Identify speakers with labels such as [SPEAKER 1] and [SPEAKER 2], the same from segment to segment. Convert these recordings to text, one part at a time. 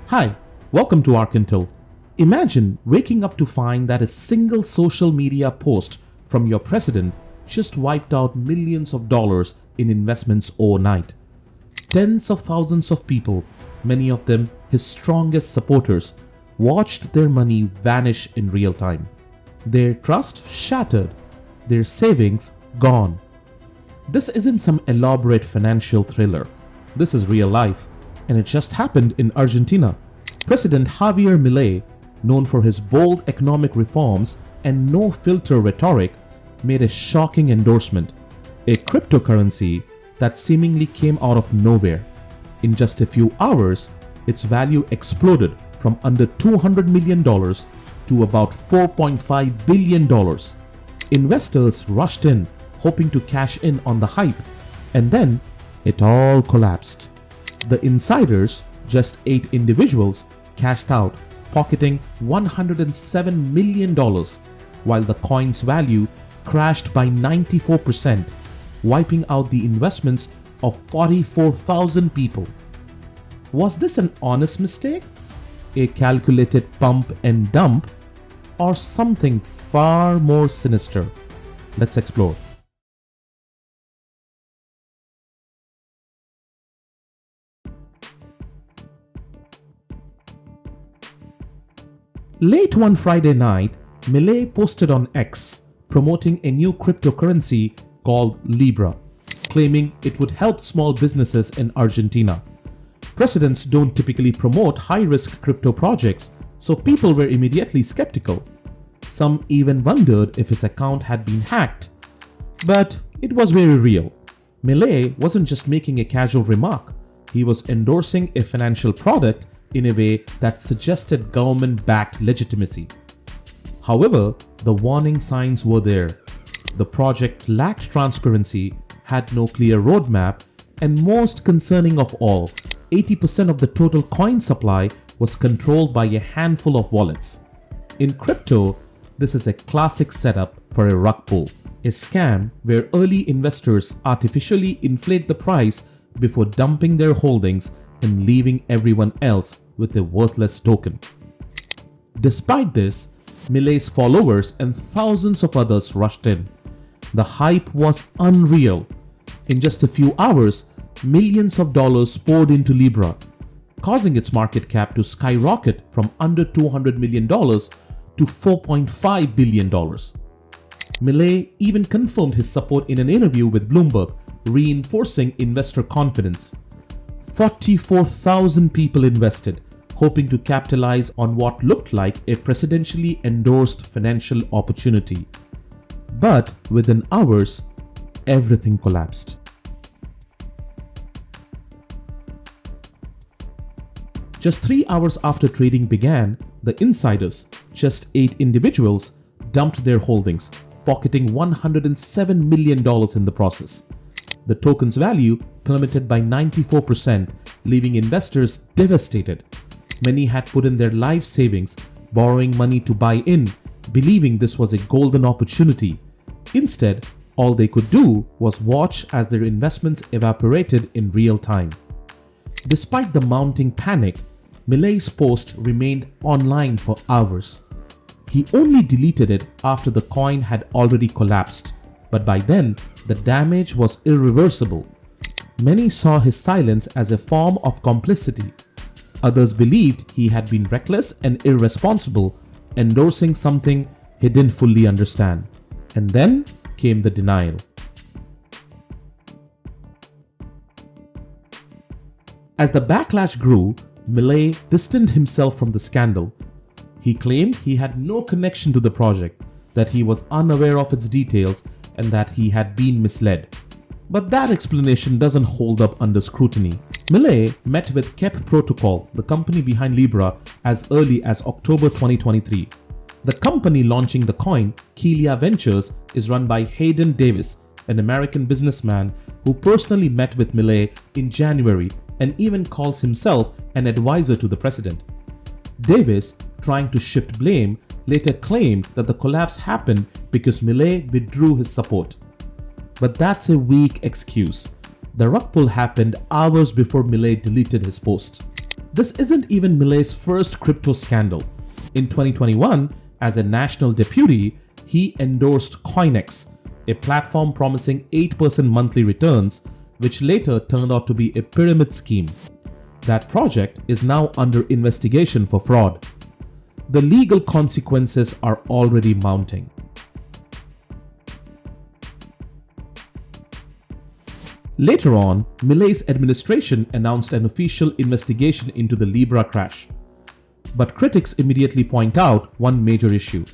[SPEAKER 1] Hi, welcome to Arkintel. Imagine waking up to find that a single social media post from your president just wiped out millions of dollars in investments overnight. Tens of thousands of people, many of them his strongest supporters, watched their money vanish in real time. Their trust shattered, their savings gone. This isn't some elaborate financial thriller. This is real life, and it just happened in Argentina. President Javier Milei, known for his bold economic reforms and no-filter rhetoric, made a shocking endorsement, a cryptocurrency that seemingly came out of nowhere. In just a few hours, its value exploded from under $200 million to about $4.5 billion. Investors rushed in, hoping to cash in on the hype, and then it all collapsed. The insiders, just 8 individuals, cashed out, pocketing $107 million, while the coin's value crashed by 94%, wiping out the investments of 44,000 people. Was this an honest mistake, a calculated pump and dump, or something far more sinister? Let's explore. Late one Friday night, Milei posted on X promoting a new cryptocurrency called Libra, claiming it would help small businesses in Argentina. Presidents don't typically promote high-risk crypto projects, so people were immediately skeptical. Some even wondered if his account had been hacked. But it was very real. Milei wasn't just making a casual remark, he was endorsing a financial product in a way that suggested government-backed legitimacy. However, the warning signs were there. The project lacked transparency, had no clear roadmap, and most concerning of all, 80% of the total coin supply was controlled by a handful of wallets. In crypto, this is a classic setup for a rug pull, a scam where early investors artificially inflate the price before dumping their holdings and leaving everyone else with a worthless token. Despite this, Milei's followers and thousands of others rushed in. The hype was unreal. In just a few hours, millions of dollars poured into Libra, causing its market cap to skyrocket from under $200 million to $4.5 billion. Milei even confirmed his support in an interview with Bloomberg, reinforcing investor confidence. 44,000 people invested, hoping to capitalize on what looked like a presidentially endorsed financial opportunity. But within hours, everything collapsed. Just 3 hours after trading began, the insiders, just 8 individuals, dumped their holdings, pocketing $107 million in the process. The token's value plummeted by 94%, leaving investors devastated. Many had put in their life savings, borrowing money to buy in, believing this was a golden opportunity. Instead, all they could do was watch as their investments evaporated in real time. Despite the mounting panic, Milei's post remained online for hours. He only deleted it after the coin had already collapsed, but by then, the damage was irreversible. Many saw his silence as a form of complicity. Others believed he had been reckless and irresponsible, endorsing something he didn't fully understand. And then came the denial. As the backlash grew, Milei distanced himself from the scandal. He claimed he had no connection to the project, that he was unaware of its details, and that he had been misled. But that explanation doesn't hold up under scrutiny. Milei met with KEP Protocol, the company behind Libra, as early as October 2023. The company launching the coin, Kelia Ventures, is run by Hayden Davis, an American businessman who personally met with Milei in January and even calls himself an advisor to the president. Davis, trying to shift blame, later claimed that the collapse happened because Milei withdrew his support. But that's a weak excuse. The rug pull happened hours before Milei deleted his post. This isn't even Milei's first crypto scandal. In 2021, as a national deputy, he endorsed Coinex, a platform promising 8% monthly returns, which later turned out to be a pyramid scheme. That project is now under investigation for fraud. The legal consequences are already mounting. Later on, Milei's administration announced an official investigation into the Libra crash. But critics immediately point out one major issue.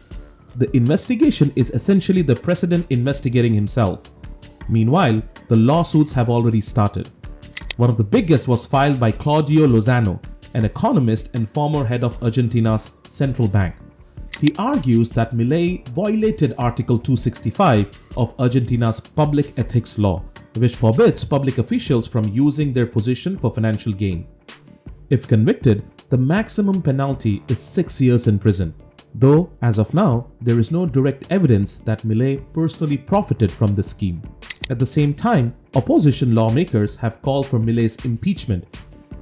[SPEAKER 1] The investigation is essentially the president investigating himself. Meanwhile, the lawsuits have already started. One of the biggest was filed by Claudio Lozano, an economist and former head of Argentina's central bank. He argues that Milei violated Article 265 of Argentina's public ethics law, which forbids public officials from using their position for financial gain. If convicted, the maximum penalty is 6 years in prison. Though, as of now, there is no direct evidence that Milei personally profited from this scheme. At the same time, opposition lawmakers have called for Milei's impeachment,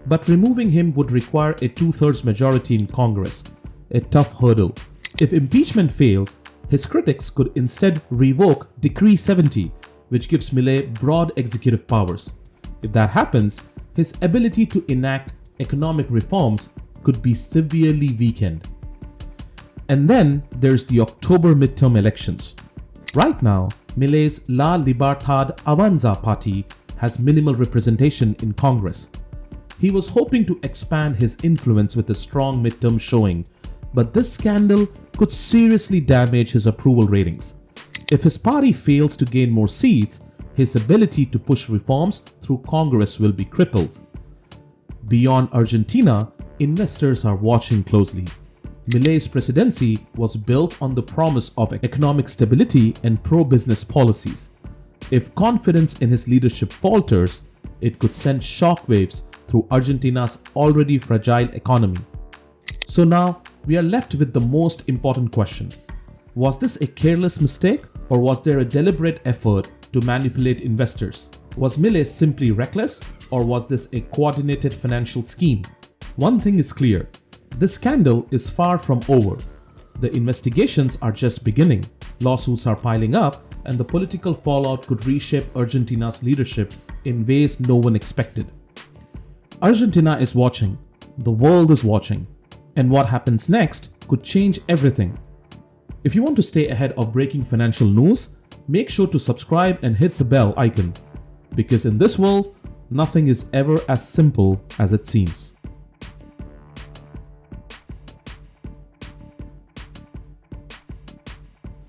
[SPEAKER 1] but removing him would require a 2/3 majority in Congress, a tough hurdle. If impeachment fails, his critics could instead revoke Decree 70, which gives Milei broad executive powers. If that happens, his ability to enact economic reforms could be severely weakened. And then there's the October midterm elections. Right now, Milei's La Libertad Avanza party has minimal representation in Congress. He was hoping to expand his influence with a strong midterm showing, but this scandal could seriously damage his approval ratings. If his party fails to gain more seats, his ability to push reforms through Congress will be crippled. Beyond Argentina, investors are watching closely. Milei's presidency was built on the promise of economic stability and pro-business policies. If confidence in his leadership falters, it could send shockwaves through Argentina's already fragile economy. So now, we are left with the most important question. Was this a careless mistake, or was there a deliberate effort to manipulate investors? Was Milei simply reckless, or was this a coordinated financial scheme? One thing is clear. This scandal is far from over. The investigations are just beginning, lawsuits are piling up, and the political fallout could reshape Argentina's leadership in ways no one expected. Argentina is watching, the world is watching, and what happens next could change everything. If you want to stay ahead of breaking financial news, make sure to subscribe and hit the bell icon, because in this world, nothing is ever as simple as it seems.